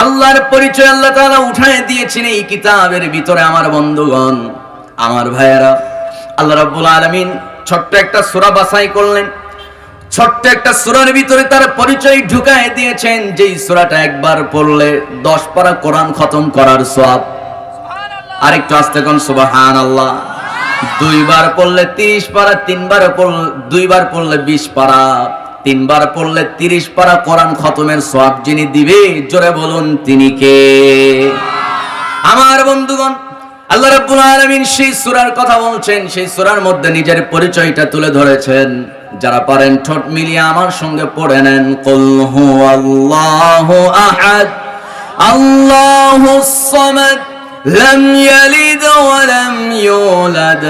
আল্লাহর পরিচয় আল্লাহ তাআলা উঠায় দিয়েছেন এই কিতাবের ভিতরে। আমার বন্ধুগণ, আমার ভাইয়েরা, আল্লাহ রাব্বুল আলামিন ছোট্ট একটা সূরা বাছাই করলেন। ছোট্ট একটা সূরার ভিতরে তার পরিচয় ঢুকায় দিয়েছেন, যেই সূরাটা একবার পড়লে 10 পারা কোরআন খতম করার সওয়াব। আরেকটু আস্তে কোন সুবহানাল্লাহ। দুইবার পড়লে 30 পারা, দুইবার পড়লে 20 পারা, তিনবার পড়লে 30 পারা কোরআন খতমের সওয়াব যিনি দিবে, জোরে বলুন তিনি কে? আমার বন্ধুগণ, আল্লাহ রাব্বুল আলামিন সেই সূরার কথা বলছেন, সেই সূরার মধ্যে নিজের পরিচয়টা তুলে ধরেছেন। যারা পারেন ঠোঁট মিলিয়ে আমার সঙ্গে পড়ে নেন, কুল হুয়াল্লাহু আহাদ আল্লাহুস সামাদ লাম ইয়ালিদ ওয়া লাম ইউলাদ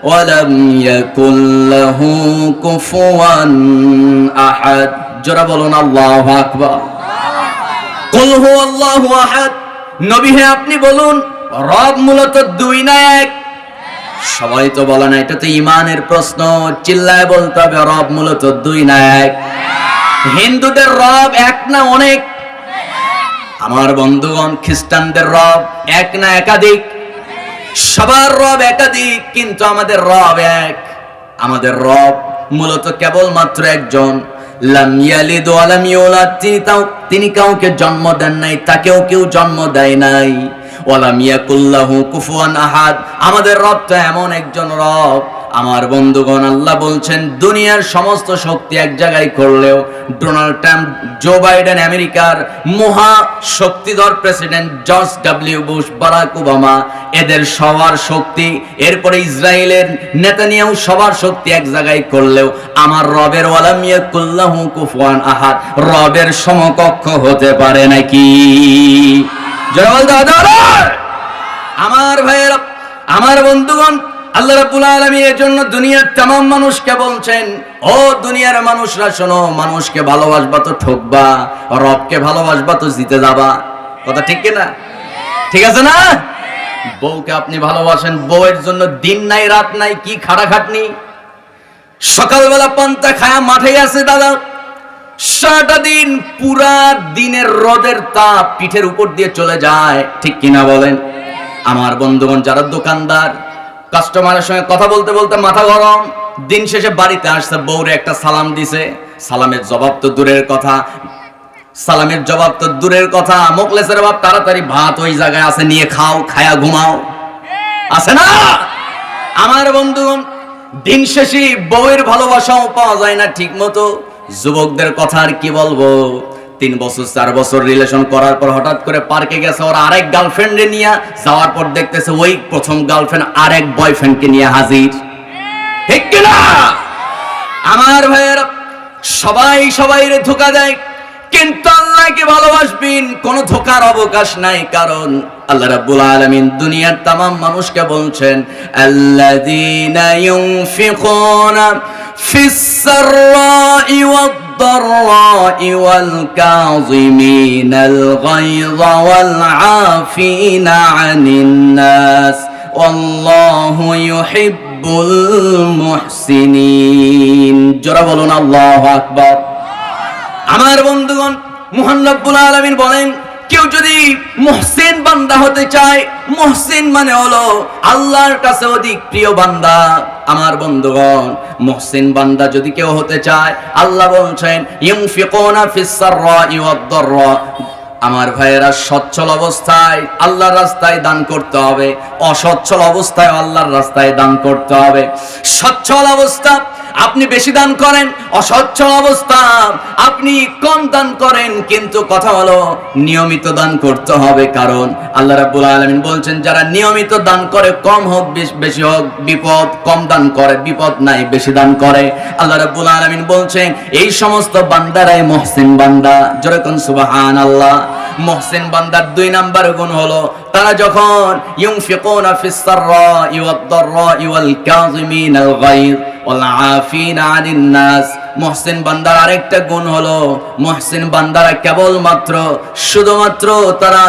ওয়া লাম ইয়াকুল লাহু কুফুয়ান আহাদ। যারা বলুন আল্লাহু আকবার। কুল হুয়াল্লাহু আহাদ। নবী হে আপনি বলুন, রব মূলত দুই না এক? সবাই তো বলে না, এটা তো ঈমানের প্রশ্ন। চিল্লায় বলতে হবে, রব মূলত দুই না এক? হিন্দুদের রব এক না অনেক? আমার বন্ধুগণ, খ্রিস্টানদের রব এক না একাধিক? সবার রব একাধিক, কিন্তু আমাদের রব এক। আমাদের রব মূলত কেবলমাত্র একজন। লাম ইয়ালিদ ওয়া লাম ইউলাদ, তিনি কাউকে জন্ম দেন নাই, তাকেও কেউ জন্ম দেয় নাই। ওয়া লাম ইয়াকুল লাহু কুফুয়ান আহাদ। আমাদের রব তো এমন একজন রব। আমার বন্ধুগণ, আল্লাহ বলছেন দুনিয়ার সমস্ত শক্তি এক জায়গায় করলেও ডোনাল্ড ট্রাম্প, জো বাইডেন, আমেরিকার মহা শক্তিধর president George W Bush, Barack Obama, এদের সবার শক্তি, এরপরে ইসরায়েলের নেতানিয়াহু, সবার শক্তি এক জায়গায় করলেও আমার রবের ওয়া লাম ইয়াকুল লাহু কুফুয়ান আহাদ, রবের সমকক্ষ হতে পারে নাকি? আমার ভাইয়েরা, আমার বন্ধুগণ, আল্লাহ রাব্বুল আলামিন এর জন্য দুনিয়ার तमाम মানুষকে বলছেন, ও দুনিয়ার মানুষরা শোনো, মানুষকে ভালোবাসবা তো ঠকবা, রবকে ভালোবাসবা তো জিতে যাবা। কথা ঠিক কি না? ঠিক আছে না? বউকে আপনি ভালোবাসেন, বউয়ের জন্য দিন নাই রাত নাই, কি খাটাখাটনি। সকালবেলা পান্তা খায়া মাঠে আছে দাদা, সারাটা দিন পুরা দিনের রোদের তাপ পিঠের উপর দিয়ে চলে যায়, ঠিক কিনা বলেন? আমার বন্ধুগণ, যারা দোকানদার, কাস্টমারের সঙ্গে কথা বলতে বলতে মাথা গরম, দিন শেষে বাড়িতে আসছে, বউরে একটা সালাম দিছে, সালামের জবাব তো দূরের কথা, মোকলেসের বাপ তাড়াতাড়ি ভাত ওই জায়গায় আছে, নিয়ে খাও, খায়া ঘুমাও, আছে না? আমার বন্ধুগণ, দিন শেষে বউয়ের ভালোবাসাও পাওয়া যায় না ঠিক মতো। যুবকদের কথা আর কি বলবো, 3 বছর 4 বছর রিলেশন করার পর হঠাৎ করে পার্কে গেছে, ওর আরেক গার্লফ্রেন্ডে নিয়ে যাওয়ার পর দেখতেছে ওই প্রথম গার্লফ্রেন্ড আরেক বয়ফ্রেন্ডকে নিয়ে হাজির, ঠিক কিনা? আমার ভাইয়েরা, সবাই সবাইরে ধোঁকা দেয়, কিন্তু আল্লাহকে ভালোবাসবেন, কোনো ধোঁকার অবকাশ নাই। কারণ আল্লাহ রাব্বুল আলামিন দুনিয়ার तमाम মানুষকে বলছেন, আল্লাযীনা ইউনফিকুনা ফিস সাররাই ওয়াদ দাররাই ওয়াল কাযিমিনাল গায়যা ওয়াল আফিনা আনিন নাস ওয়াল্লাহু ইউহিব্বুল মুহসিনিন। জোরে বলুন আল্লাহু আকবার। আমার বন্ধুগণ, মহান রব্বুল আলামিন বলেন, কেউ যদি মুহসিন বান্দা হতে চায়, মুহসিন মানে হলো আল্লাহর কাছে অধিক প্রিয় বান্দা। আমার বন্ধুগণ, মুহসিন বান্দা যদি কেউ হতে চায়, আল্লাহ বলছেন ইউনফিকুনা ফিস সাররাই ওয়াদ দাররা। আমার ভাইয়েরা, সচ্ছল অবস্থায় আল্লাহর রাস্তায় দান করতে হবে, অসচ্ছল অবস্থায় আল্লাহর রাস্তায় দান করতে হবে। সচ্ছল অবস্থা আপনি বেশি দান করেন, অসচ্ছল অবস্থা আপনি কম দান করেন, কিন্তু কথা হলো নিয়মিত দান করতে হবে। কারণ আল্লাহ রাব্বুল আলামিন বলছেন, যারা নিয়মিত দান করে, কম হোক বেশি হোক বিপদ, কম দান করে বিপদ নাই, বেশি দান করে। আল্লাহ রাব্বুল আলামিন বলছেন, এই সমস্ত বান্দারাই মুহসিন বান্দা। জোরে কোন সুবহানাল্লাহ। মুহসিন বান্দার 2 নাম্বার গুণ হলো, তারা যখন ইউনফিকুনা ফিস সাররাই ওয়াদ দাররাই ওয়াল কাযিমিনাল গায়য ওয়াল আফিনা আনিন নাস। মুহসিন বান্দার আরেকটা গুণ হলো, মুহসিন বান্দারা কেবলমাত্র শুধুমাত্র তারা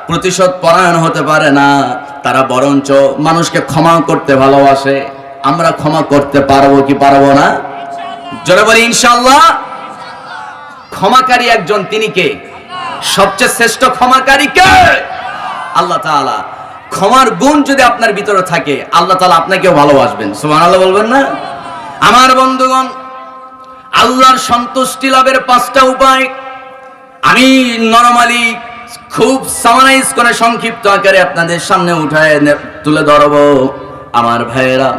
প্রতিশোধ পরায়ণ হতে পারে না, তারা বরঞ্চ মানুষকে ক্ষমা করতে ভালোবাসে। আমরা ক্ষমা করতে পারবো কি পারবো না? জোরে বলি ইনশাআল্লাহ। ক্ষমাকারী একজন, তিনি কে? সবচেয়ে শ্রেষ্ঠ ক্ষমাকারী কে? আল্লাহ তাআলা। ক্ষমার গুণ যদি আপনার ভিতরে থাকে, আল্লাহ তাআলা আপনাকেও ভালোবাসবেন। সুবহানাল্লাহ বলবেন না? আমার বন্ধুগণ, আল্লাহর সন্তুষ্টি লাভের 5টা উপায় আমি নরমালি খুব সামারাইজ করে সংক্ষিপ্ত আকারে আপনাদের সামনে উঠায় তুলে ধরব। আমার ভাইয়েরা,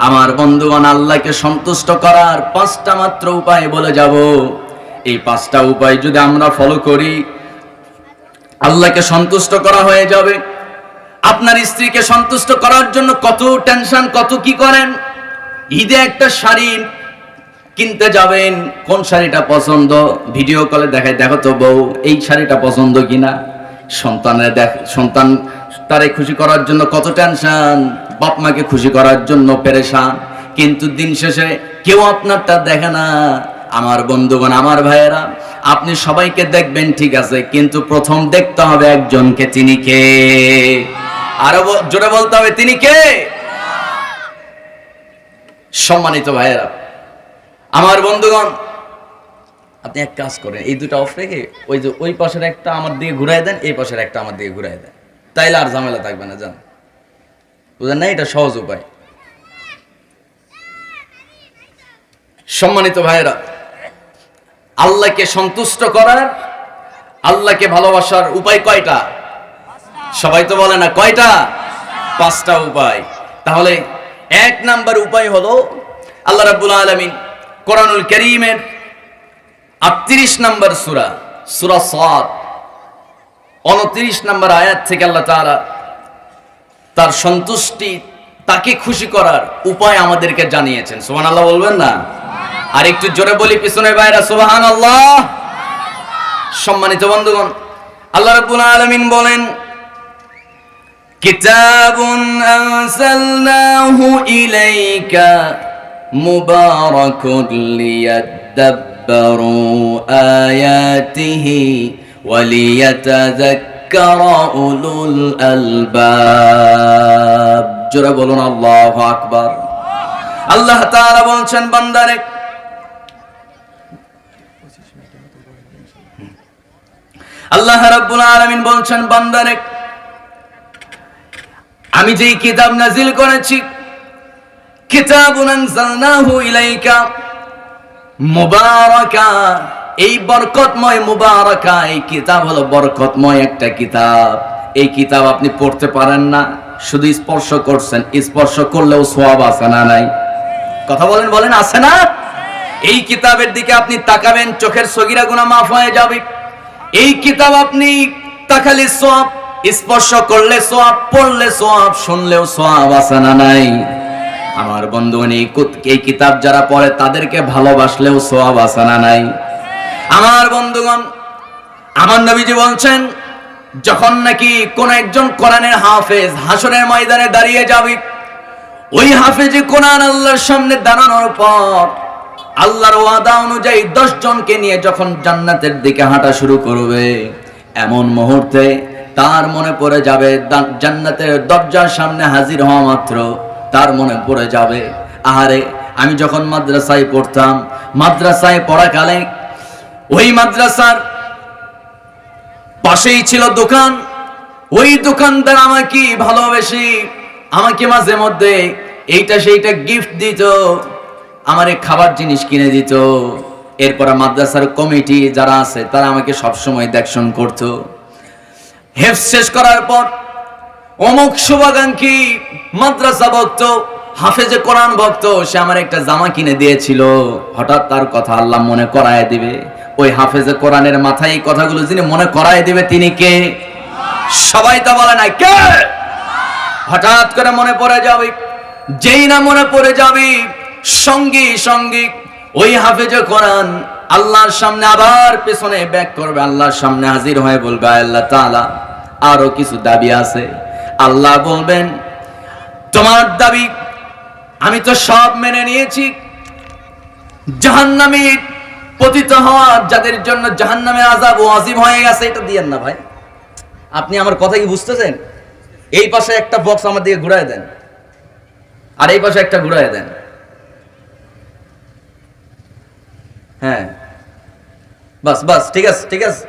আমার বন্ধুগণ, আল্লাহকে সন্তুষ্ট করার 5টা মাত্র উপায় বলে যাব। এই 5টা উপায় যদি আমরা ফলো করি, আল্লাহকে সন্তুষ্ট করা হয়ে যাবে। আপনার স্ত্রীকে সন্তুষ্ট করার জন্য কত টেনশন, কত কি করেন। ঈদে একটা শাড়ি কিনতে যাবেন, কোন শাড়িটা পছন্দ, ভিডিও কলে দেখায়, দেখো তো বউ এই শাড়িটা পছন্দ কিনা। সন্তান তারে খুশি করার জন্য কত টেনশন, বাপ মাকে খুশি করার জন্য পেরেশান, কিন্তু দিন শেষে কেউ আপনারটা দেখে না। আমার বন্ধুগণ, আমার ভাইয়েরা, আপনি সবাইকে দেখবেন ঠিক আছে, কিন্তু প্রথম দেখতে হবে একজনকে। তিনি কে? আরো জোরে বলতে হবে, তিনি কে? সম্মানিত ভাইয়েরা, আমার বন্ধুগণ, আপনি এক কাজ করেন, এই দুটো অফ রেখে ওই যে ওই পাশের একটা আমার দিকে ঘুরাই দেন, এই পাশের একটা আমার দিকে ঘুরাই দেন, তাইলে আর ঝামেলা থাকবে না। জান বুঝেন না? এটা সহজ উপায়। সম্মানিত ভাইয়েরা, আল্লাহকে সন্তুষ্ট করার, আল্লাহকে ভালোবাসার উপায় কয়টা? সবাই তো বলে না কয়টা? 5টা উপায়। তাহলে 1 নাম্বার উপায় হলো, আল্লাহ রাব্বুল আলামিন কোরআনুল কারীমের 38 নম্বর সূরা, সূরা সাদ 29 নম্বর আয়াত থেকে আল্লাহ তাআলা তার সন্তুষ্টি, তাকে খুশি করার উপায় আমাদেরকে জানিয়েছেন। সুবহানাল্লাহ বলবেন না? আর একটু জোরে বলি পিছনে ভাইরা, সুবহানাল্লাহ। সম্মানিত বন্ধুগণ, আল্লাহ রাব্বুল আলামিন বলেন, কিতাবুন আনজালনাহু ইলাইকা মুবারাকুন লিয়াদাব্বারু আয়াতিহি ওয়া লিয়াতাযাক্কারা উলুল আলবাব। জোরে বলুন আল্লাহু আকবার। আল্লাহ তাআলা বলছেন, বান্দারে, আল্লাহ রাব্বুল আলামিন বলছেন, বান্দারে, আমি যেই কিতাব নাজিল করেছি, কিতাবুন আনজালনাহু ইলাইকা মুবারাকা, এই বরকতময় মুবারাকা, এই কিতাব হলো বরকতময় একটা কিতাব। এই কিতাব আপনি পড়তে পারেন না, শুধু স্পর্শ করছেন, স্পর্শ করলেও সওয়াব আছে না নাই? কথা বলেন, বলেন আছে না? এই কিতাবের দিকে আপনি তাকাবেন, চোখের সগীরা গুনাহ মাফ হয়ে যাবে। এই কিতাব আপনি তাকালে সওয়াব, স্পর্শ করলে সওয়াব, পড়লে সওয়াব, শুনলেও সওয়াব আছে না নাই? আমার বন্ধুগণ, এই কিতাব যারা পড়ে তাদেরকে ভালোবাসলেও সওয়াব আছে না নাই? আমার বন্ধুগণ, আমার নবীজি বলছেন, যখন নাকি কোন একজন কোরআনের হাফেজ হাসরের ময়দানে দাঁড়িয়ে যাবে, ওই হাফেজে কোরআন আল্লাহর সামনে দাঁড়ানোর পর আল্লাহর ওয়াদা অনুযায়ী 10 জনকে নিয়ে যখন জান্নাতের দিকে হাঁটা শুরু করবে, এমন মুহূর্তে তার মনে পড়ে যাবে, জান্নাতের দরজার সামনে হাজির হওয়া মাত্র তার মনে পড়ে যাবে, আহারে আমি যখন মাদ্রাসায় পড়তাম, মাদ্রাসায় পড়াকালে ওই মাদ্রাসার পাশেই ছিল দোকান, ওই দোকানদার আমাকে ভালোবেসে আমাকে মাঝে মধ্যে এইটা সেইটা গিফট দিত, আমারে খাবার জিনিস কিনে দিত। এরপর মাদ্রাসার কমিটি যারা আছে তারা আমাকে সবসময় দেখশন করতো। হেফজ শেষ করার পর অমুক শুভাকাঙ্ক্ষী মাদ্রাসা ভক্ত, হাফেজে কোরআন ভক্ত, সে আমার একটা জামা কিনে দিয়েছিল। হঠাৎ তার কথা আল্লাহ মনে করায় দিবে। ওই হাফেজে কোরআনের মাথায় এই কথাগুলো যিনি মনে করায় দিবে, তিনি কে? সবাই তো বলে না কে? হঠাৎ করে মনে পড়ে যাবে। যেই না মনে পড়ে যাবে, সঙ্গে সঙ্গে ওই হাফেজে কোরআন আল্লাহর সামনে আবার পেছনে ব্যাক করবে, আল্লাহর সামনে হাজির হয়ে বলবে, আল্লাহ তাআলা আরো কিছু দাবি আছে। আল্লাহ বলবেন, তোমার দাবি আমি তো সব মেনে নিয়েছি। জাহান্নামে পতিত হওয়া যাদের জন্য জাহান্নামের আযাব ওয়াজিব হয়ে গেছে, এটা দিয়েন না ভাই। আপনি আমার কথা কি বুঝতেছেন? এই পাশে একটা বক্স আমার দিকে ঘুরায় দেন, আর এই পাশে একটা ঘুরায় দেন। হ্যাঁ, বাস বাস, ঠিক আছে ঠিক আছে।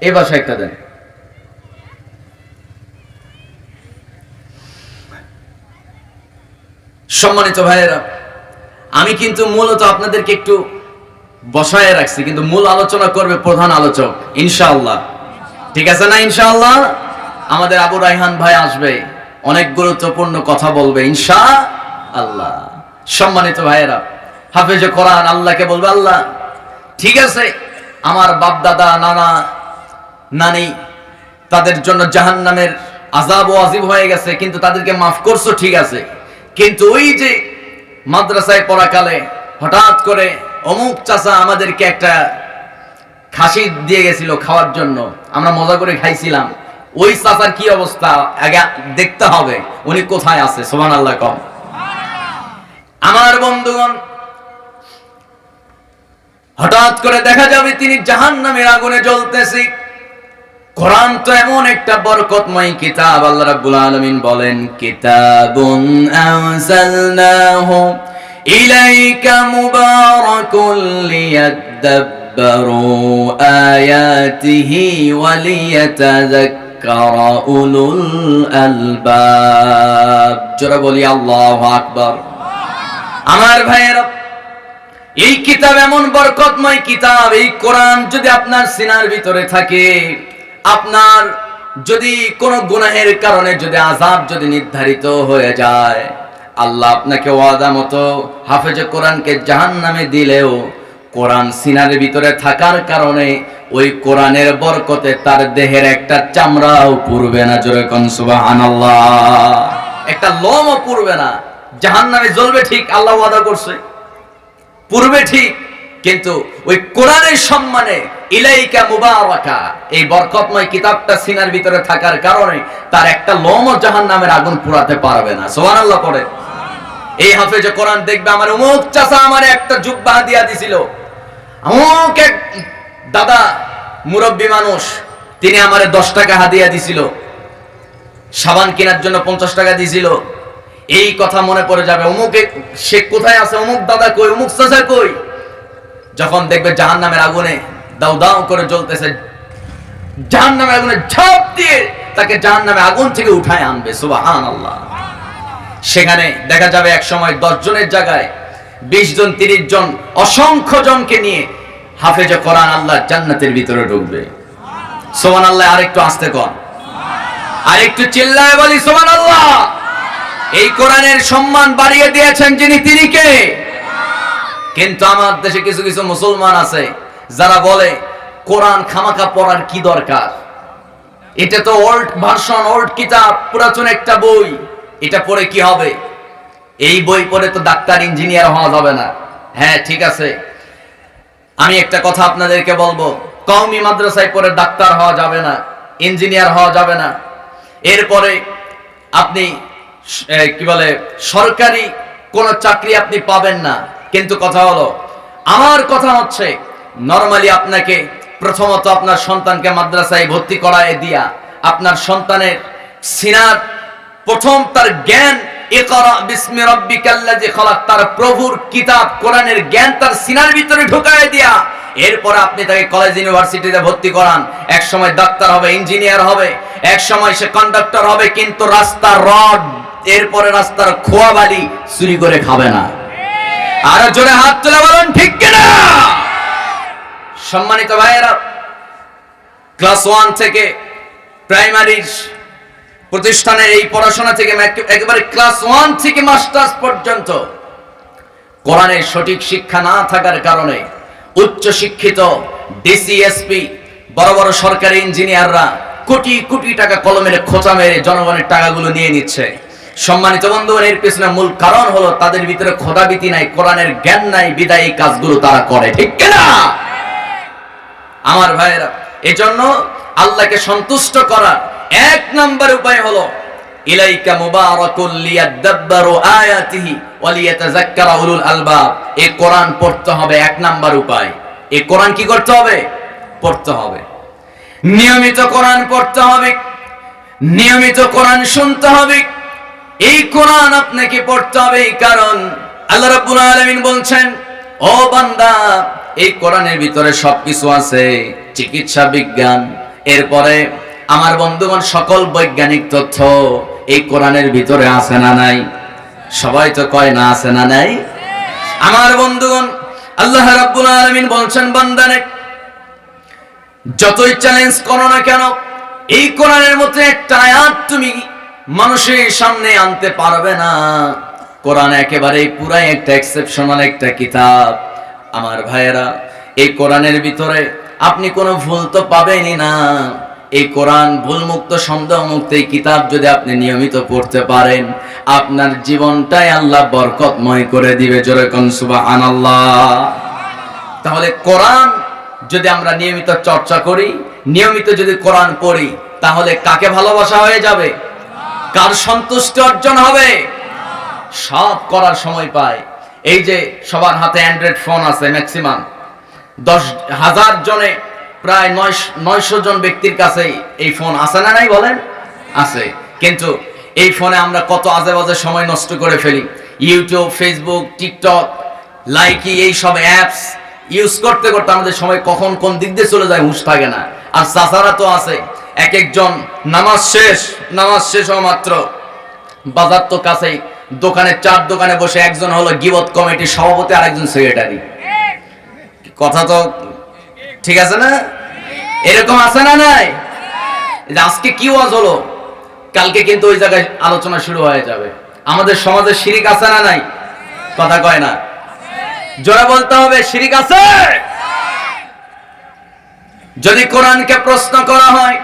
এই ভাষা একটা দেন। সম্মানিত ভাইয়েরা, আমি কিন্তু মূলত আপনাদেরকে একটু বসায় রাখছি, কিন্তু মূল আলোচনা করবে প্রধান আলোচক ইনশাআল্লাহ। ঠিক আছে না ইনশাআল্লাহ? আমাদের আবু রায়হান ভাই আসবে, অনেক গুরুত্বপূর্ণ কথা বলবে ইনশাআল্লাহ। সম্মানিত ভাইয়েরা, হাফেজে কোরআন আল্লাহকে বলবে, আল্লাহ ঠিক আছে আমার বাপ দাদা নানা নানি তাদের জন্য জাহান্নামের আযাব ওয়াজিব হয়ে গেছে, কিন্তু তাদেরকে মাফ করছো ঠিক আছে, কিন্তু ওই যে মাদ্রাসায় পড়াকালে হঠাৎ করে অমুক চাচা আমাদেরকে একটা খাসি দিয়ে গেছিল খাওয়ার জন্য, আমরা মজা করে খাইছিলাম, ওই চাচার কি অবস্থা আগে দেখতে হবে, উনি কোথায় আছে? সুবহানাল্লাহ কম। আমার বন্ধুগণ, হঠাৎ করে দেখা যাবে তিনি জাহান্নামের আগুনে জ্বলতেছে। কোরআন তো এমন একটা বরকতময় কিতাব, আল্লাহ রাব্বুল আলামিন বলেন, কিতাবুন আনজালনাহু ইলাইকা মুবারাকুল লিয়াদাব্বারু আয়াতিহি ওয়া লিয়াতাযাক্কারা উলুল আলবাব। জোরে বলি আল্লাহু আকবার। আমার ভাইয়েরা, এই কিতাব এমন বরকতময় কিতাব, এই কোরআন যদি আপনার সিনার ভিতরে থাকে, আপনার যদি কোনো গুনাহের কারণে যদি আযাব যদি নির্ধারিত হয়ে যায়, আল্লাহ আপনাকে ওয়াদা মতো হাফেজে কোরআনকে জাহান্নামে দিলেও কোরআন সিনার ভিতরে থাকার কারণে ওই কোরআনের বরকতে তার দেহের একটা চামড়াও পুড়বে না। জোরে কোন সুবহানাল্লাহ। একটা লোমও পুড়বে না। জাহান্নামে জ্বলবে ঠিক, আল্লাহ ওয়াদা করছে, পুড়বে ঠিক, কিন্তু ওই কোরআনের সম্মানে ইলাইকা মুবারাকা, এই বরকতময় কিতাবটা সিনার ভিতরে থাকার কারণে তার একটা লোমও জাহান্নামের আগুন পুড়াতে পারবে না। সুবহানাল্লাহ পড়ে। এই হাফেজে কোরআন দেখবে, আমার অমুক চাচা আমার একটা জুব্বা হাদিয়া দিছিল, অমুক এক দাদা মুরব্বী মানুষ তিনি আমারে 10 টাকা হাদিয়া দিছিল, সাবান কেনার জন্য 50 টাকা দিছিল। এই কথা মনে পড়ে যাবে, অমুকে সে কোথায় আছে, অমুক দাদা কই, অমুক চাচা কই। যখন দেখবে জাহান্নামের আগুনে দাউ দাউ করে জ্বলতেছে, জাহান্নামের আগুনে ঝাঁপ দিয়ে তাকে জাহান্নামের আগুন থেকে উঠায় আনবে। সুবহানাল্লাহ। সেখানে দেখা যাবে এক সময় 10 জনের জায়গায় 20 জন 30 জন অসংখ্য জনকে নিয়ে হাফেজে কোরআন আল্লাহ জান্নাতের ভিতরে ঢুকবে। সুবহানাল্লাহ। আরেকটু আস্তে কর, আরেকটু চিল্লায় বলি সুবহানাল্লাহ। এই কোরআনের সম্মান বাড়িয়ে দিয়েছেন যিনি, তিনি কে? কিন্তু আমার দেশে কিছু কিছু মুসলমান আছে যারা বলে কোরআন খামাখা পড়ার কি দরকার, এটা তো ওল্ড ভার্সন, ওল্ড কিতাব, পুরাতন একটা বই, এটা পড়ে কি হবে? এই বই পড়ে তো ডাক্তার ইঞ্জিনিয়ার হওয়া যাবে না। হ্যাঁ ঠিক আছে, আমি একটা কথা আপনাদেরকে বলবো, কওমি মাদ্রাসায় পড়ে ডাক্তার হওয়া যাবে না, ইঞ্জিনিয়ার হওয়া যাবে না, এরপরে আপনি কি বলে সরকারি কোন চাকরি আপনি পাবেন না। কিন্তু কথা হলো, আমার কথা হচ্ছে নরমালি আপনাকে প্রথমত আপনার সন্তানকে মাদ্রাসায় ভর্তি করায় দিয়া আপনার সন্তানের সিনার প্রথম তার জ্ঞান, ইকরা বিসমি রাব্বিকাল্লাযী খালাক, তার প্রভুর কিতাব কোরআনের জ্ঞান তার সিনার ভিতরে ঢুকায় দিয়া এরপরে আপনি তাকে কলেজ ইউনিভার্সিটিতে ভর্তি করান। এক সময় ডাক্তার হবে, ইঞ্জিনিয়ার হবে, এক সময় সে কন্ডাক্টর হবে, কিন্তু রাস্তার রড, এরপরে রাস্তার খোয়া বালি চুরি করে খাবে না। আর জোরে হাত তুলে বলুন ঠিক কিনা? সম্মানিত ভাইয়েরা, ক্লাস 1 থেকে প্রাইমারি প্রতিষ্ঠানের এই পড়াশোনা থেকে একেবারে ক্লাস 1 থেকে মাস্টার্স পর্যন্ত কোরআনের সঠিক শিক্ষা না থাকার কারণে উচ্চ শিক্ষিত ডিসিএসপি বড় বড় সরকারি ইঞ্জিনিয়াররা কোটি কোটি টাকা কলমের খোঁচা মেরে জনগণের টাকাগুলো নিয়ে নিচ্ছে। সম্মানিত বন্ধুগণ, এর পেছনে মূল কারণ হলো তাদের ভিতরে খোদাভীতি নাই, কোরআনের জ্ঞান নাই, বিদায় এই কাজগুলো তারা করে। ঠিক কিনা আমার ভাইয়েরা? এজন্য আল্লাহকে সন্তুষ্ট করার এক নাম্বার উপায় হলো ইলাইকা মুবারাকুল লিয়াদাব্বারু আয়াতিহি ওয়া লিয়াতাযাক্কারা উলুল আলবাব। এই কোরআন পড়তে হবে, এক নাম্বার উপায়। এই কোরআন কি করতে হবে? পড়তে হবে। নিয়মিত কোরআন পড়তে হবে, নিয়মিত কোরআন শুনতে হবে। এই কোরআন আপনাকে পড়তে হবে, কারণ আল্লাহ রাব্বুল আলামিন বলছেন, ও বান্দা এই কোরআনের ভিতরে সবকিছু আছে, চিকিৎসা বিজ্ঞান, এরপরে আমার বন্ধুগণ, সকল বৈজ্ঞানিক তথ্য এই কোরআনের ভিতরে আছে না নাই? সবাই তো কয় না আছে না নাই। আমার বন্ধুগণ, আল্লাহ রাব্বুল আলামিন বলছেন, বান্দারে যতই চ্যালেঞ্জ করো না কেন, এই কোরআনের মধ্যে একটা আয়াত তুমি মানুষের সামনে আনতে পারবে না। কোরআন একেবারেই পুরাই একটা এক্সেপশনাল একটা কিতাব। আমার ভাইয়েরা, এই কোরআনের ভিতরে আপনি কোনো ভুল তো পাবেনই না। এই কোরআন ভুলমুক্ত, সন্দেহমুক্ত এই কিতাব যদি আপনি নিয়মিত পড়তে পারেন, আপনার জীবনটাই আল্লাহ বরকতময় করে দিবে। জোরে কোন সুবহানাল্লাহ। তাহলে কোরআন যদি আমরা নিয়মিত চর্চা করি, নিয়মিত যদি কোরআন পড়ি, তাহলে কাকে ভালোবাসা হয়ে যাবে? কার সন্তুষ্টি অর্জন হবে? সব করার সময় পায়। এই যে সবার হাতে অ্যান্ড্রয়েড ফোন আছে, ম্যাক্সিমাম 10,000 জনে প্রায় 900 জন ব্যক্তির কাছে এই ফোন আছে না নাই বলেন? আছে। কিন্তু এই ফোনে আমরা কত আজে বাজে সময় নষ্ট করে ফেলি। ইউটিউব, ফেসবুক, টিকটক, লাইকি, এই সব অ্যাপস ইউজ করতে করতে আমাদের সময় কখন কোন দিক দিয়ে চলে যায় হুঁশ থাকে না। আর চাচারা তো আছে, এক একজন নামাজ শেষ হওয়া মাত্র বাজার তো কাছেই, দোকানে 4 দোকানে বসে, একজন হলো গীবত কমিটির সভাপতি আর একজন সেক্রেটারি। কথা তো ঠিক আছে না? এরকম আছে না নাই? আজকে কি ওয়াজ হলো, কালকে কিন্তু ওই জায়গায় আলোচনা শুরু হয়ে যাবে। আমাদের সমাজে শিরিক আছে না নাই? কথা কয় না, জোরে বলতে হবে, শিরিক আছে। যদি কোরআনকে প্রশ্ন করা হয়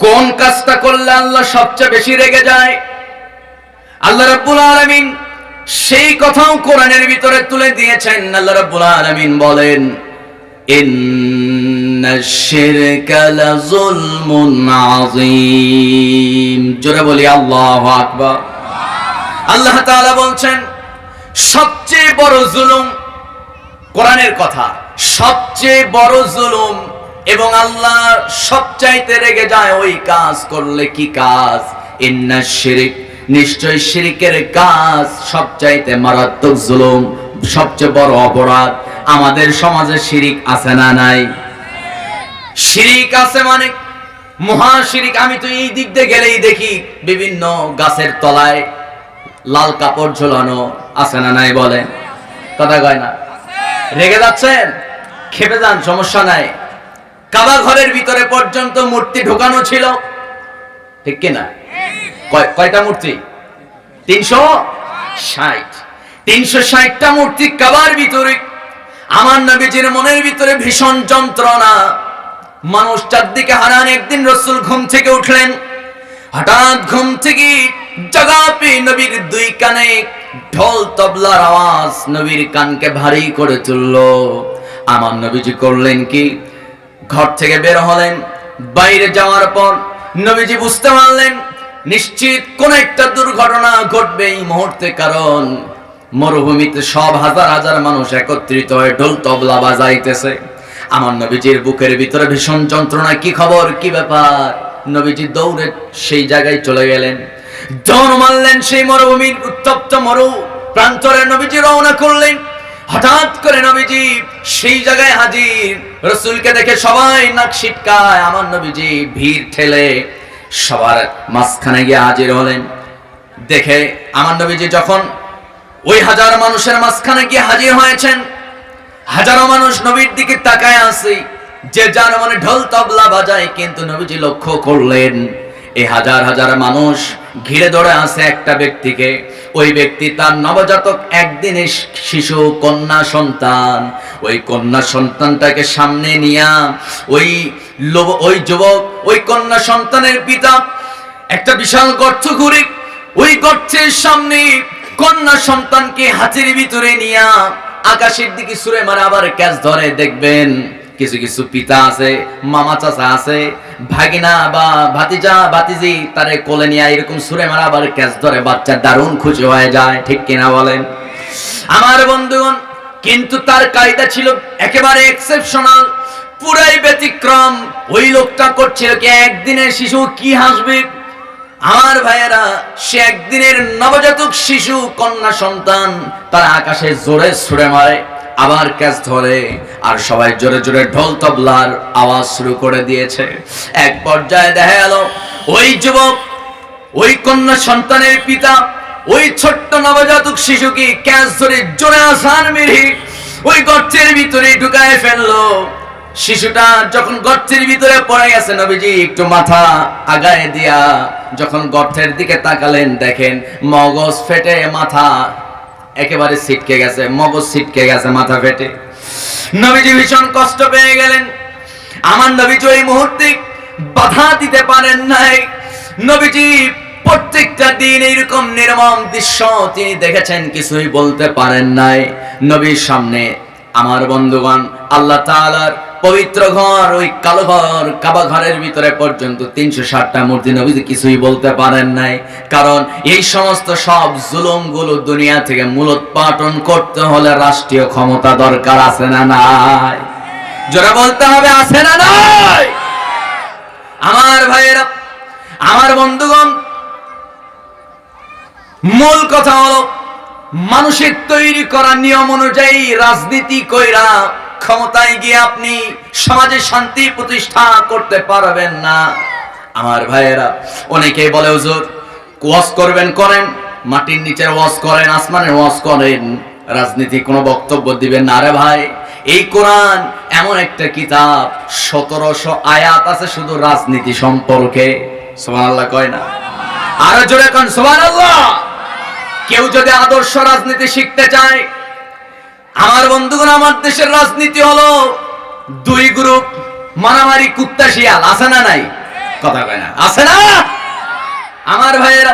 কোন কাজটা করলে আল্লাহ সবচেয়ে বেশি রেগে যায়, আল্লাহ রাব্বুল আলামিন সেই কথাও কোরআনের ভিতরে তুলে দিয়েছেন। আল্লাহ রাব্বুল আলামিন বলেন, ইন্নাশ শিরকা লাযুলমুন আযীম। জোরে বলি আল্লাহু আকবার। আল্লাহ তাআলা বলছেন, সবচেয়ে বড় জুলুম, কোরআনের কথা, সবচেয়ে বড় জুলুম, এবং আল্লাহ সবচাইতে রেগে যায় ওই কাজ করলে। কি কাজ? ইন্নাশ শিরক, নিশ্চয় শিরকের কাজ সবচাইতে মারাত্মক জুলুম, সবচেয়ে বড় অপরাধ। আমাদের সমাজে শিরিক আছে না নাই? শিরিক আছে মানে মহা শিরিক। আমি তো এই দিক দিয়ে গেলেই দেখি বিভিন্ন গাছের তলায় লাল কাপড় ঝোলানো, আছে না নাই বলেন? কথা কয় না? রেগে যাচ্ছেন, খেপে যান, সমস্যা নাই। কাবা ঘরের ভিতরে পর্যন্ত মূর্তি ঢোকানো ছিল, ঠিক কিনা? কয়টা মূর্তি? 360টা মূর্তি কাবার ভিতরে। আমার নবীজির মনের ভিতরে ভীষণ যন্ত্রণা, মানুষ চারদিকে হারান। একদিন রাসূল ঘুম থেকে উঠলেন, হঠাৎ ঘুম থেকে জাগা পেয়ে নবীর 2 কানে ঢোল তবলার আওয়াজ নবীর কানকে ভারী করে তুলল। আমার নবীজি করলেন কি, ঘর থেকে বের হলেন। বাইরে যাওয়ার পর নবীজি বুঝতে পারলেন নিশ্চিত কোন একটা দুর্ঘটনা ঘটবে এই মুহূর্তে, কারণ মরুভূমিতে সব হাজার হাজার মানুষ একত্রিত হয়ে ঢোল তবলা বাজাইতেছে। আমার নবীজির বুকের ভিতরে ভীষণ যন্ত্রণা। কি খবর, কি ব্যাপার? নবীজি দৌড়ে সেই জায়গায় চলে গেলেন, দৌড় মারলেন সেই মরুভূমির উত্তপ্ত মরু প্রান্তরে। নবীজি রওনা করলেন। হঠাৎ করে নবীজি সেই জায়গায় হাজির। রাসূলকে দেখে সবাই নাক সিটকায়। আমার নবীজি ভিড় ঠেলে সবার মাঝখানে গিয়ে হাজির হলেন। দেখে আমার নবীজি যখন ওই হাজার মানুষের মাঝখানে গিয়ে হাজির হয়েছেন, হাজারো মানুষ নবীর দিকে তাকায় আছে, যে যার মনে ঢোল তবলা বাজায়। কিন্তু নবীজি লক্ষ্য করলেন এই হাজার হাজার মানুষ ঘিরে ধরে আছে একটা ব্যক্তিকে। ওই ব্যক্তি তার নবজাতক একদিনের শিশু কন্যা সন্তান। ওই কন্যা সন্তানটাকে সামনে নিয়ে ওই যুবক, ওই কন্যা সন্তানের পিতা একটা বিশাল গর্ত ঘুরে ওই গর্তের সামনে কন্যা সন্তানকে হাতের ভিতরে নিয়ে আকাশের দিকে ছুঁড়ে মারে। আবার ক্যাচ ধরে। দেখবেন কিছু কিছু পিতা আছে, মামা চাচা আছে, ভাগিনা বা ভাতিজা ভাতিজি, তারে কোলে নিয়ে এরকম ছুঁড়ে মারা আবার ক্যাচ ধরে। বাচ্চা দারুণ খুশি হয়ে যায়, ঠিক কিনা বলেন? আমার বন্ধুগণ, কিন্তু তার কায়দা ছিল একেবারে এক্সেপশনাল, পুরাই ব্যতিক্রম। ওই লোকটা করছিল কি, একদিনের শিশু কি হাসবে? আমার ভাইয়েরা, সে একদিনের নবজাতক শিশু কন্যা সন্তান তার আকাশে জোরে ছুঁড়ে মারে। আবার ক্যাচ ধরে, আর সবাই জোরে জোরে ঢোল তবলার আওয়াজ শুরু করে দিয়েছে। এক পর্যায়ে দেখা গেল ওই যুবক, ওই কন্যা সন্তানের পিতা ওই ছোট্ট নবজাতক শিশুকে ক্যাচ ধরে জোরে আসার মেরে ওই গর্তের ভিতরে ঢুকায় ফেললো। শিশুটা যখন গর্তের ভিতরে পড়ে গেছে, নবীজি একটু মাথা আগায় দিয়া যখন গর্তের দিকে তাকালেন, দেখেন মগজ ফেটে মাথা একেবারে ছিটকে গেছে, মগজ ছিটকে গেছে মাথা ফেটে। নবীজি ভীষণ কষ্ট পেয়ে গেলেন। আমার নবীজি ওই মুহূর্তে বাধা দিতে পারেন নাই। নবীজি প্রত্যেকটা দিন এরকম নির্মম দৃশ্য তিনি দেখেছেন, কিছুই বলতে পারেন নাই। নবীর সামনে আমার বন্ধুগণ আল্লাহ তাআলার পবিত্র ঘর, ওই কালো ঘর, কাবা ঘরের ভিতরে পর্যন্ত 360টা মূর্তি, নবীজি কিছুই বলতে পারেন নাই। কারণ এই সমস্ত সব জুলুমগুলো দুনিয়া থেকে মূলোৎপাটন করতে হলে রাষ্ট্রীয় ক্ষমতা দরকার, আছে না নাই? যারা বলতে হবে আছে না নাই? আমার ভাইয়েরা, আমার বন্ধুগণ, মূল কথা হলো মানুষের তৈরি করা নিয়ম অনুযায়ী রাজনীতি কইরা ক্ষমতায় গিয়ে আপনি সমাজে শান্তি প্রতিষ্ঠা করতে পারবেন না। আমার ভাইয়েরা, অনেকেই বলে হুজুর ওয়াজ করবেন, করেন, মাটির নিচের ওয়াজ করেন, আসমানের ওয়াজ করেন, রাজনীতি কোনো বক্তব্য দিবেন না। আরে ভাই, এই কোরআন এমন একটা কিতাব, 1700 আয়াত আছে শুধু রাজনীতি সম্পর্কে। সুবহানাল্লাহ কয় না? আরো জোরে কোন সুবহানাল্লাহ। কেউ যদি আদর্শ রাজনীতি শিখতে চায়, আমার বন্ধুগণ, আমার দেশের রাজনীতি হলো দুই গ্রুপ, মারামারি, কুত্তা শিয়াল, আছে না নাই? কথা কয় না, আছে না? আমার ভাইয়েরা,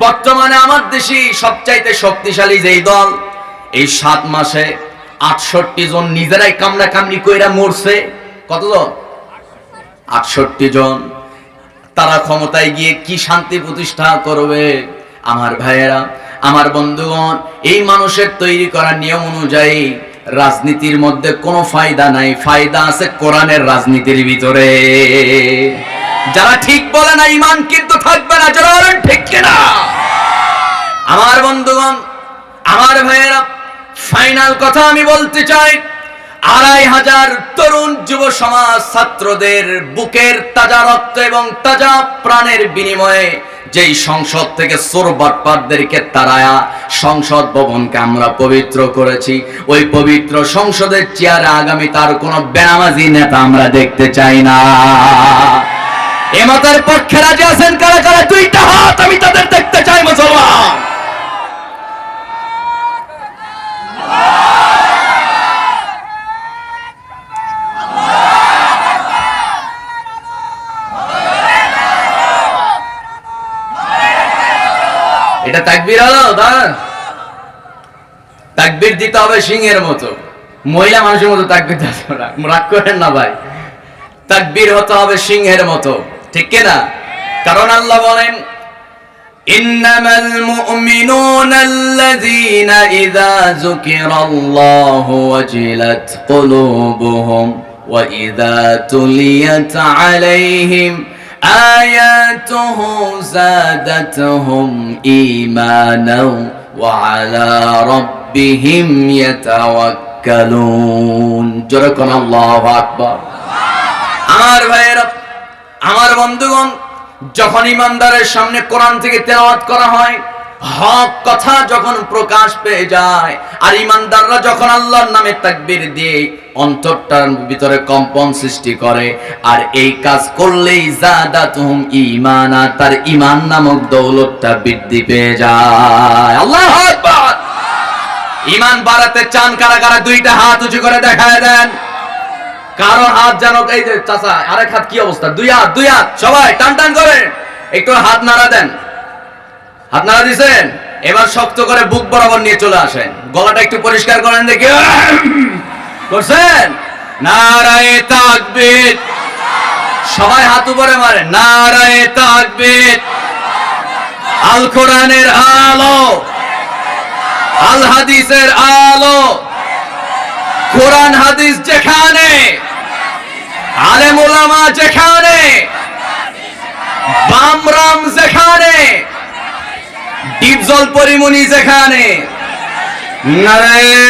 বর্তমানে আমার দেশে সবচাইতে শক্তিশালী যেই দল, এই 7 মাসে 68 জন নিজেরাই কামড়া কামড়ি কইরা মরছে। কতজন? 68 জন। তারা ক্ষমতায় গিয়ে কি শান্তি প্রতিষ্ঠা করবে? আমার ভাইয়েরা, আমার বন্ধুগণ, এই মানুষের তৈরি করা নিয়ম অনুযায়ী রাজনীতির মধ্যে কোনো ফায়দা নাই, ফায়দা আছে কোরআনের রাজনীতির ভিতরে। যারা ঠিক বলে না, ঈমান কিন্তু থাকবে না। যারা বলেন ঠিক কিনা? আমার বন্ধুগণ, আমার ভাইয়েরা, ফাইনাল কথা আমি বলতে চাই, 2500 তরুণ যুব সমাজ ছাত্রদের বুকের তাজা রক্ত এবং তাজা প্রাণের বিনিময়ে যেই সংসদ থেকে চোর বাটপারদেরকে তাড়ায়া সংসদ ভবনকে আমরা পবিত্র করেছি, ওই পবিত্র সংসদের চেয়ারে আগামী তার কোন বেনামাজি নেতা আমরা দেখতে চাই না। এ মতের পক্ষে রাজি আছেন কারা কারা? দুইটা হাত, আমি তাদের দেখতে চাই। মুসলমান, এটা তাকবীর হলো? তাকবীর দিতে হবে সিংহের মতো, মহিলা মানুষের মতো তাকবীর দিতে হবে না। রাগ করেন না ভাই, তাকবীর হতে হবে সিংহের মতো, ঠিক কিনা? কারণ আল্লাহ বলেন, ইন্নামাল মুমিনুনা আল্লাযীনা ইযা যুকিরাল্লাহু ওয়াজিলাত কুলুবুহুম ওয়া ইযা তুলিয়াত আলাইহিম آياته زادتهم إيمانا وعلى ربهم يتوكلون। جركن الله أكبر। আমার ভাইয়েরা, আমার বন্ধুগণ, যখন ইমানদারের সামনে কোরআন থেকে তেলাওয়াত করা হয়, হক কথা যখন প্রকাশ পেয়ে যায়, আর ইমানদাররা যখন আল্লাহর নামে তাকবীর দিয়ে অন্তরটার ভিতরে কম্পন সৃষ্টি করে, আর এই কাজ করলেই জাদাতুহুম ঈমানা, তার ঈমান নামক দৌলতটা বৃদ্ধি পেয়ে যায়। আল্লাহু আকবার। ঈমান বাড়াতে চান কারা কারা? দুইটা হাত উঁচু করে দেখায় দেন। কারো হাত যেন, এই যে চাচা, আরেক হাত কি অবস্থা? দুই হাত, দুই হাত, সবাই টান টান করেন, একটু হাত নাড়া দেন। হাত নাড়া দিছেন? এবার শক্ত করে বুক বরাবর নিয়ে চলে আসেন, গলাটা একটু পরিষ্কার করেন দেখি। করছেন? নারায়ে তাকবীর। সবাই হাত উপরে মারেন। নারায়ে তাকবীর। আল কোরআনের আলো, আল হাদিসের আলো, কোরআন হাদিস যেখানে, আলেম ওলামা যেখানে, বামরাম যেখানে, ডিপজল পরিমণি যেখানে, নারায়ে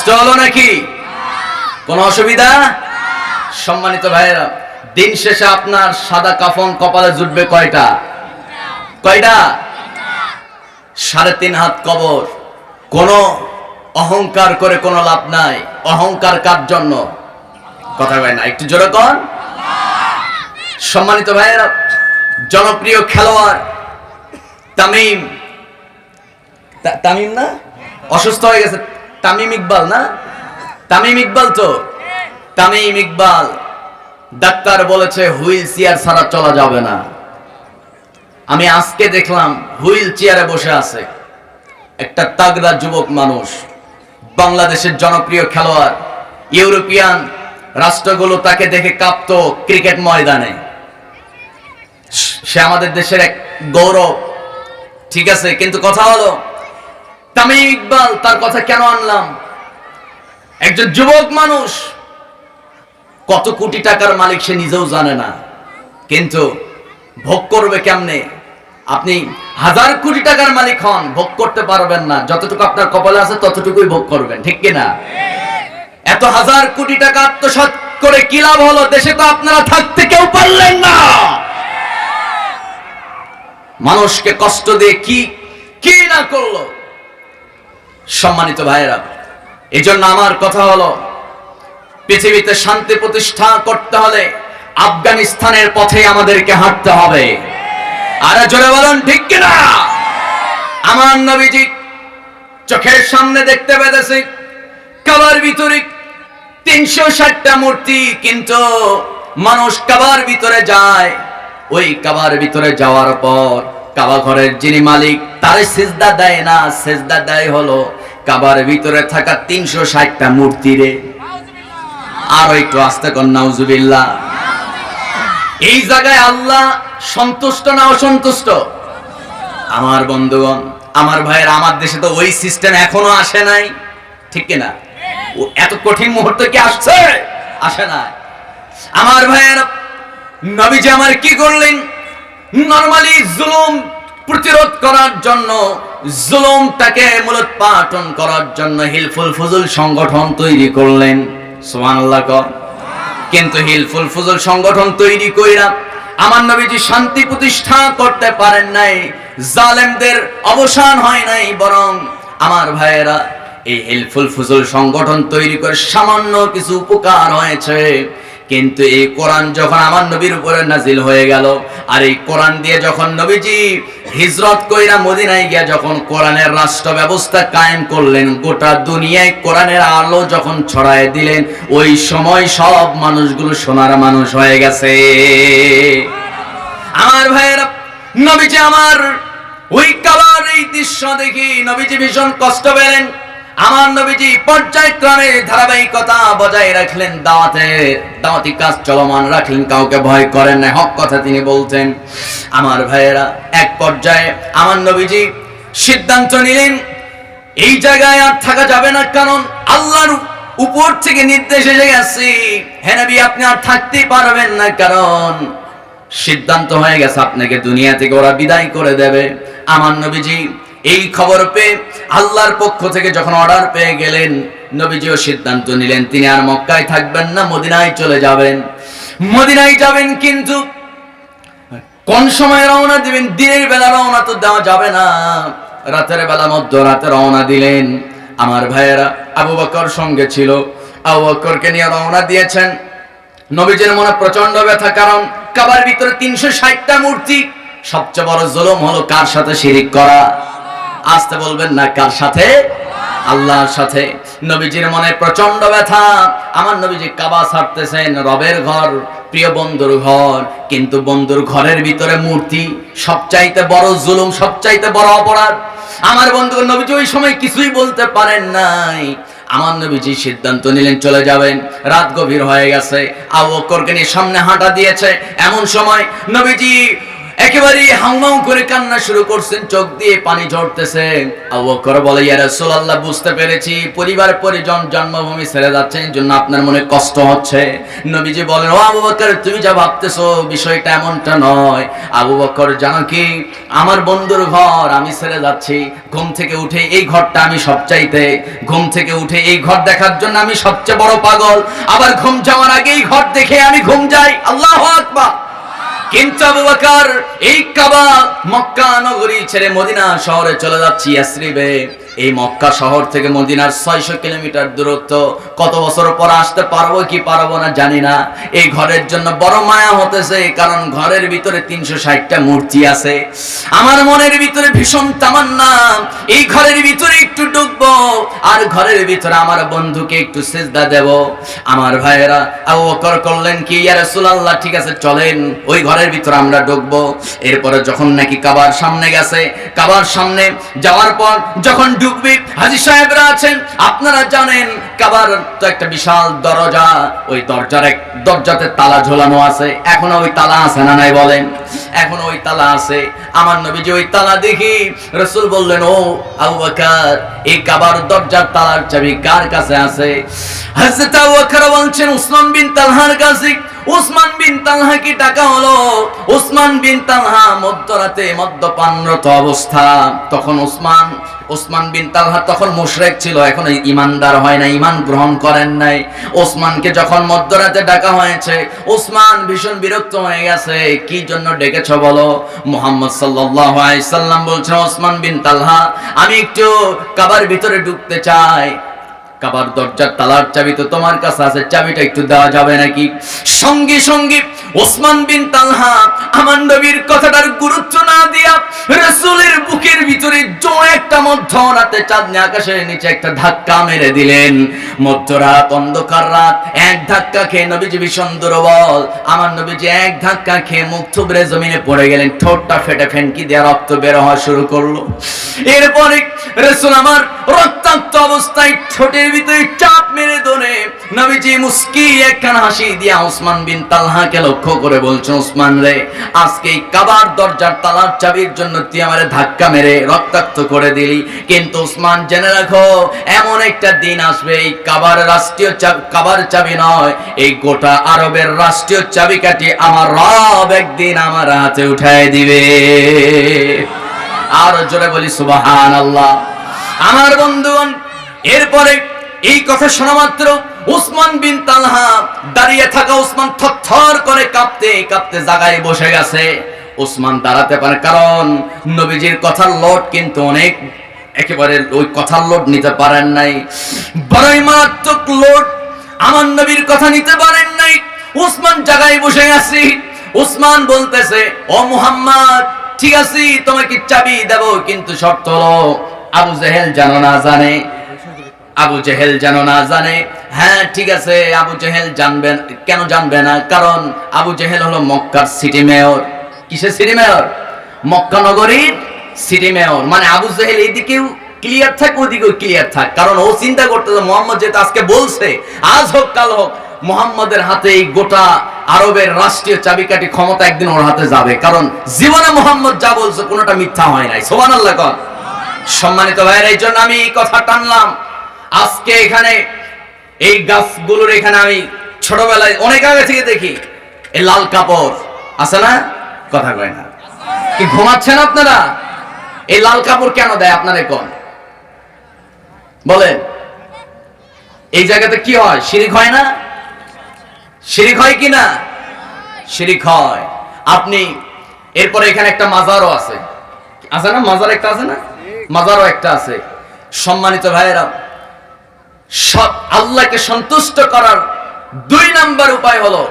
কষ্ট হলো নাকি? কোনো অসুবিধা? সম্মানিত ভাইয়েরা, দিন শেষে আপনার সাদা কাফন কপালে জুটবে কয়টা? 3.5 হাত কবর। কোনো অহংকার করে কোনো লাভ নাই। অহংকার কার জন্য? কথা কয় না, একটু জোরে কন। সম্মানিত ভাইয়েরা, জনপ্রিয় খেলোয়াড় তামিম না, অসুস্থ হয়ে গেছে, তামিম ইকবাল না, তামিম ইকবাল তো, তামিম ইকবাল ডাক্তার বলেছে হুইল চেয়ার ছাড়া চলা যাবে না। আমি আজকে দেখলাম হুইল চেয়ারে বসে আছে একটা তাগড়া যুবক মানুষ, বাংলাদেশের জনপ্রিয় খেলোয়াড়। ইউরোপিয়ান রাষ্ট্রগুলো তাকে দেখে কাঁপতো ক্রিকেট ময়দানে। সে আমাদের দেশের এক গৌরব, ঠিক আছে, কিন্তু কথা হলো তামিম ইকবাল, তার কথা কেন আনলাম? একজন যুবক মানুষ, কত কোটি টাকার মালিক সে নিজেও জানে না, কিন্তু ভোগ করবে কেমনে? আপনি 1000 কোটি টাকার মালিক হন, ভোগ করতে পারবেন না। যতটুকু আপনার কপালে আছে ততটুকুই ভোগ করবেন, ঠিক কিনা? এত 1000 কোটি টাকা আত্মসাৎ করে কি লাভ হলো? দেশে তো আপনারা থাকতে কেউ পারলেন না। মানুষকে কষ্ট দিয়ে কি না করলো। সম্মানিত ভাইয়েরা, এই জন্য আমার কথা হলো, পৃথিবীতে শান্তি প্রতিষ্ঠা করতে হলে আফগানিস্তানের পথে আমাদেরকে হাঁটতে হবে। আর জোরে বলুন ঠিক কিনা? আমার নবীজি চোখের সামনে দেখতে পেয়েছে কাবার ভিতরে 360টা মূর্তি, কিন্তু মানুষ কাবার ভিতরে যায়, ওই কাবার ভিতরে যাওয়ার পর কাবা ঘরের যিনি মালিক তারে সিজদা দেয় না, সিজদা দেয় হলো কাবার ভিতরে থাকা 360টা মূর্তিরে। আর একটু আস্তে কর, নাউজুবিল্লাহ। এই জায়গায় আল্লাহ সন্তুষ্ট না অসন্তুষ্ট? আমার বন্ধুগণ, আমার ভাইয়ের, আমার দেশে তো ওই সিস্টেম এখনো আসে নাই, ঠিক কিনা? এত কঠিন মুহূর্ত কি আসছে? আসে না। আমার ভাইয়ের, নবীজি আমার কি করলেন? নরমালি জুলুম প্রতিরোধ করার জন্য, জুলুমটাকে মূলোৎপাটন করার জন্য হিলফুল ফুজুল সংগঠন তৈরি করলেন। সুবহানাল্লাহ। কিন্তু হিলফুল ফুজুল সংগঠন তৈরি কইরা আমার নবীজি শান্তি প্রতিষ্ঠা করতে পারেন নাই, জালেমদের অবসান হয় নাই, বরং আমার ভাইয়েরা এই হিলফুল ফুজুল সংগঠন তৈরি করে সামান্য কিছু উপকার হয়েছে। কিন্তু এই কোরআন যখন আমার নবীর উপরে নাজিল হয়ে গেল, আর এই কোরআন দিয়ে যখন নবীজি হিজরত কইরা মদিনায় গিয়া যখন কোরআনের রাষ্ট্র ব্যবস্থা কায়েম করলেন, গোটা দুনিয়ায় কোরআনের আলো যখন ছড়ায় দিলেন, ওই সময় সব মানুষগুলো সোনার মানুষ হয়ে গেছে। আমার ভাইয়েরা, নবীজি আমার ওই কাবার এই দৃশ্য দেখি নবীজি ভীষণ কষ্ট পেলেন। আমার নবীজি পর্যায়ক্রমে ধারাবাহিকতা বজায় রাখলেন, দাওয়াতি কাজ চলমান রাখলেন, কাউকে ভয় করেন না, হক কথা তিনি বলতেন। আমার ভাইয়েরা, এক পর্যায়ে আমার নবীজি সিদ্ধান্ত নিলেন এই জায়গায় আর থাকা যাবে না, কারণ আল্লাহর উপর থেকে নির্দেশ এসে গেছে, হে নবী আপনি আর থাকতে পারবেন না, কারণ সিদ্ধান্ত হয়ে গেছে আপনাকে দুনিয়া থেকে ওরা বিদায় করে দেবে। আমার নবীজি এই খবর পেয়ে আল্লাহর পক্ষ থেকে যখন অর্ডার পেয়ে গেলেন, নবীজিও সিদ্ধান্ত নিলেন তিনি আর মক্কায় থাকবেন না, মদিনায় চলে যাবেন। মদিনায় যাবেন, কিন্তু কোন সময় রওনা দিবেন? দিনের বেলা রওনা তো দেওয়া যাবে না, রাতের বেলা মধ্যরাতে রওনা দিলেন। আমার ভাইয়েরা, আবু বকর সঙ্গে ছিল, আবু বকরকে নিয়ে রওনা দিয়েছেন। নবীজির মনে প্রচন্ড ব্যথা, কারণ কাবার ভিতরে 360টা মূর্তি। সবচেয়ে বড় জুলুম হলো কার সাথে শিরিক করা? আসতে বলবেন না, কার সাথে? আল্লাহর সাথে। নবীজির মনে প্রচন্ড ব্যথা। আমার নবীজি কাবা ছাড়তেছেন, রবের ঘর, প্রিয় বন্ধুর ঘর, কিন্তু বন্ধুর ঘরের ভিতরে মূর্তি। সবচাইতে বড় জুলুম, সবচাইতে বড় অপরাধ। আমার বন্ধু নবীজি ওই সময় কিছুই বলতে পারেন নাই। আমার নবীজি সিদ্ধান্ত নিলেন চলে যাবেন। রাত গভীর হয়ে গেছে, আবু বকরকে নিয়ে সামনে হাঁটা দিয়েছে। এমন সময় নবীজি একেবারে হাউমাউ করে কান্না শুরু করছেন, চোখ দিয়ে পানি ঝরতেছে। আবু বকর বলে, ইয়া রাসূলুল্লাহ, বুঝতে পেরেছি পরিবার পরিজন জন্মভূমি ছেড়ে যাচ্ছেন, এই জন্য আপনার মনে কষ্ট হচ্ছে। নবীজি বলেন, ও আবু বকর, তুমি যা ভাবতেছো বিষয়টা এমনটা নয়। আবু বকর, জানো কি, আমার বন্ধুর ঘর আমি ছেড়ে যাচ্ছি। ঘুম থেকে উঠে এই ঘরটা আমি সবচাইতে, ঘুম থেকে উঠে এই ঘর দেখার জন্য আমি সবচেয়ে বড় পাগল। আবার ঘুম যাওয়ার আগে এই ঘর দেখে আমি ঘুম যাই। আল্লাহু আকবার। কিন্তু আবু বকর এই কাবা মক্কা নগরী ছেড়ে মদিনা শহরে চলে যাচ্ছি, ইয়াসরিবে। এই মক্কা শহর থেকে মদিনার 600 কিলোমিটার দূরত্ব। কত বছর পর আসতে পারবো কি পারবো না জানি না। এই ঘরের জন্য বড় মায়া হতেছে, কারণ ঘরের ভিতরে 360টা মূর্তি আছে। আমার মনের ভিতরে ভীষণ তামান্না, এই ঘরের ভিতরে একটু ঢুকবো আর ঘরের ভিতরে আমার বন্ধুকে একটু সিজদা দেব। আমার ভাইয়েরা, আবু বকর করলেন কি, ইয়া রাসূলুল্লাহ, ঠিক আছে চলেন, ওই ঘরের ভিতরে আমরা ঢুকবো। এরপরে যখন নাকি কাবার সামনে গেছে, কাবার সামনে যাওয়ার পর যখন ঢুকবে, হাজী সাহেবরা আছেন, আপনারা জানেন কাবার তো একটা বিশাল দরজা, ওই দরজাতে তালা ঝোলানো আছে। এখনো ওই তালা আছে না নাই বলেন? এখনো ওই তালা আছে। আমার নবীজি ওই তালা দেখি রাসূল বললেন, ও আবু বকর, এই কাবার দরজার তালার চাবি কার কাছে আছে? হযরত আবু বকর বলছেন, উসমান বিন তালহার কাছে। উসমান বিন তালহাকে ডাকা হলো। উসমান বিন তালহা মধ্যরাতে মদ্যপানরত অবস্থা। তখন উসমান বিন তালহা তখন মুশরিক ছিল, এখন ঈমানদার হয় না, ঈমান গ্রহণ করেন নাই। ওসমানকে যখন মধ্যরাতে ডাকা হয়েছে, ওসমান ভীষণ বিরক্ত হয়ে গেছে। কি জন্য ডেকেছো বলো? মুহাম্মদ সাল্লাল্লাহু আলাইহি সাল্লাম বলছেন, ওসমান বিন তালহা, আমি একটু কাবার ভিতরে ঢুকতে চাই। কাবার দরজার তালার চাবি তো তোমার কাছে আছে, চাবিটা একটু দেওয়া যাবে নাকি? সঙ্গে সঙ্গে ওসমান বিন তালহা আমার নবীর কথাটার গুরুত্ব না দিয়া রাসূলের বুকের ভিতরে জোরে একটা মধ্যরাতে চাঁদনি আকাশের নিচে একটা ধাক্কা মেরে দিলেন। মধ্যরাত, অন্ধকার রাত, এক ধাক্কা খেয়ে নবীজি ভীষণ দুর্বল। আমার নবীজি এক ধাক্কা খেয়ে মুখ থুবড়ে জমিনে পড়ে গেলেন। ঠোঁটটা ফেটে ফেনকি দিয়ে রক্ত বের হওয়া শুরু করলো। এরপরে রাসূল আমার রক্তাক্ত অবস্থায় ঠোঁটের ভিতরে চাপ মেরে ধরে নবীজি মুস্কি একখানা হাসি দিয়া ওসমান বিন তালহাকে লক্ষ্য করে বলছেন, ওসমান রে, আজকে এই কাবার দরজার তালার চাবির জন্য তুই আমারে ধাক্কা মেরে রক্তাক্ত করে দিলি, কিন্তু ওসমান জেনে রাখো, এমন একটা দিন আসবে এই কাবার চাবি নয়, এই গোটা আরবের রাষ্ট্রীয় চাবিকাঠি আমার রব একদিন আমার হাতে উঠায় দিবে। আর জোরে বলি সুবহানাল্লাহ। আমার বন্ধুগণ, এরপরে এই কথা শোনা মাত্র উসমান বিন তালহা, দাঁড়িয়ে থাকা উসমান থরথর করে কাঁপতে কাঁপতে জায়গায় বসে গেছে। উসমান দাঁড়াতে পারে, কারণ নবীজির কথার লোড কিন্তু অনেক, একেবারে ওই কথার লোড নিতে পারেন নাই, বড়ই মারাত্মক লোড। আমার নবীর কথা নিতে পারেন নাই। উসমান জায়গায় বসে গেছে। উসমান বলতেছে, ও মুহাম্মদ, ঠিক আছে তোমাকে চাবি দেব, কিন্তু শর্ত হলো আবু জেহেল যেন না জানে। আবু জেহেল যেন না জানে। হ্যাঁ ঠিক আছে, আবু জেহেল জানবেন, কেন জানবে না? কারণ আবু জেহেল হলো মক্কার সিটি মেয়র। কিসের সিটি মেয়র? মক্কা নগরীর সিটি মেয়র। মানে আবু জেহেল এইদিকেও ক্লিয়ার থাক, ওদিকেও ক্লিয়ার থাক, কারণ ও চিন্তা করতেছে মুহাম্মদ যেহেতু আজকে বলছে, আজ হোক কাল হোক, মুহাম্মদের হাতে এই গোটা আরবের রাষ্ট্রীয় চাবিকাঠি ক্ষমতা একদিন ওর হাতে যাবে, কারণ জীবনে মুহাম্মদ যা বলছে কোনোটা মিথ্যা হয় নাই। সুবহানাল্লাহ। কর সম্মানিত ভাইয়েরা, এই জন্য আমি এই কথা টানলাম। আজকে এখানে এই গাছগুলোর এখানে আমি ছোটবেলায় অনেক আগে থেকে দেখি এই লাল কাপড় আছে না? কথা কয় না, কি ঘুমাচ্ছেন আপনারা? এই লাল কাপড় কেন দেয় আপনারা কোন বলেন? এই জায়গাতে কি হয়? শিরিক হয় না? শিরিক হয় কি না? শিরিক হয়। আপনি এরপরে এখানে একটা মাজারও আছে, আছে না? মাজার একটা আছে না? মাজারও একটা আছে। সম্মানিত ভাইয়েরা, সব আল্লাহকে সন্তুষ্ট করার 2 নাম্বার উপায় হলো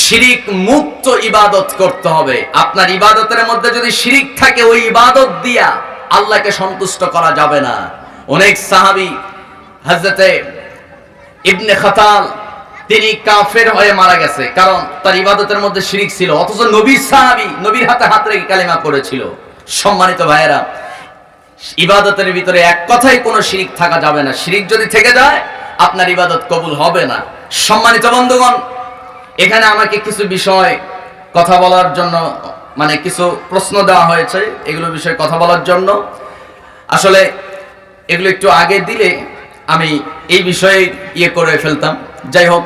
শিরিক মুক্ত ইবাদত করতে হবে। আপনার ইবাদতের মধ্যে যদি শিরিক থাকে, ওই ইবাদত দিয়া আল্লাহকে সন্তুষ্ট করা যাবে না। অনেক সাহাবী, হযরতে ইবনে খাতাল, তিনি কাফের হয়ে মারা গেছে, কারণ তার ইবাদতের মধ্যে শিরিক ছিল, অথচ নবীর সাহাবী নবীর হাতে হাত রেখে কালেমা পড়েছিল। সম্মানিত ভাইয়েরা, ইবাদতের ভিতরে এক কথাই কোনো শিরিক থাকা যাবে না। শিরিক যদি থেকে যায়, আপনার ইবাদত কবুল হবে না। সম্মানিত বন্ধুগণ, এখানে আমাকে কিছু বিষয় কথা বলার জন্য মানে কিছু প্রশ্ন দেওয়া হয়েছে এগুলো বিষয়ে কথা বলার জন্য। আসলে এগুলো একটু আগে দিলে আমি এই বিষয়ে ইয়ে করে ফেলতাম। যাই হোক,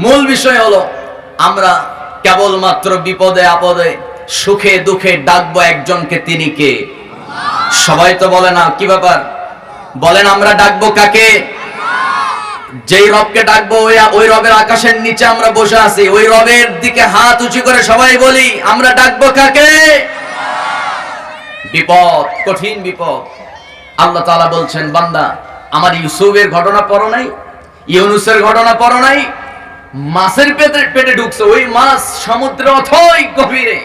মূল বিষয় হলো আমরা কেবলমাত্র বিপদে আপদে সুখে দুঃখে ডাকবো একজনকে, তিনি কে? সবাই তো বলে না, কি ব্যাপার বলেন, আমরা ডাকবো কাকে? যেই রবকে ডাকবো ওই রবের আকাশের নিচে আমরা বসে আছি, ওই রবের দিকে হাত উঁচু করে সবাই বলি আমরা ডাকবো কাকে? বিপদ, কঠিন বিপদ। আল্লাহ তাআলা বলছেন, বান্দা আমার ইউসুফের ঘটনা পড়ো নাই, ইউনুসের ঘটনা পড়ো নাই? মাছের পেটে ঢুকছে, ওই মাছ সমুদ্রের অথই গভীরে,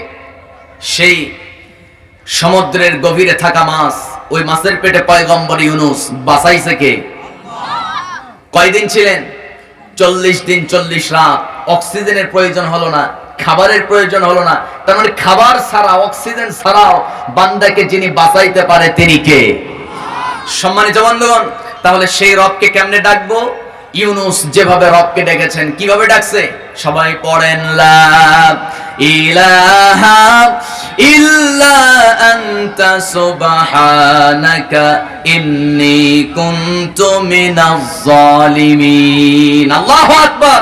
সেই সমুদ্রের গভীরে থাকা মাছ, ওই মাছের পেটে পয়গম্বর ইউনুস বাঁচাইছে কে? কয়দিন ছিলেন? 40 দিন 40 রাত। অক্সিজেনের প্রয়োজন হলো না, খাবারের প্রয়োজন হলো না। তার মানে খাবার ছাড়া, অক্সিজেন ছাড়াও বান্দাকে যিনি বাঁচাইতে পারে তিনি কে? সম্মানিত বন্ধুগণ, তাহলে সেই রবকে কেমনে ডাকবো? ইউনুস যেভাবে রবকে ডেকেছেন, কিভাবে ডাকছে? সবাই পড়েন, লা ইলাহা ইল্লা আনতা সুবহানাকা ইন্নী কুনতু মিনাজ জালিমিন। আল্লাহু আকবার।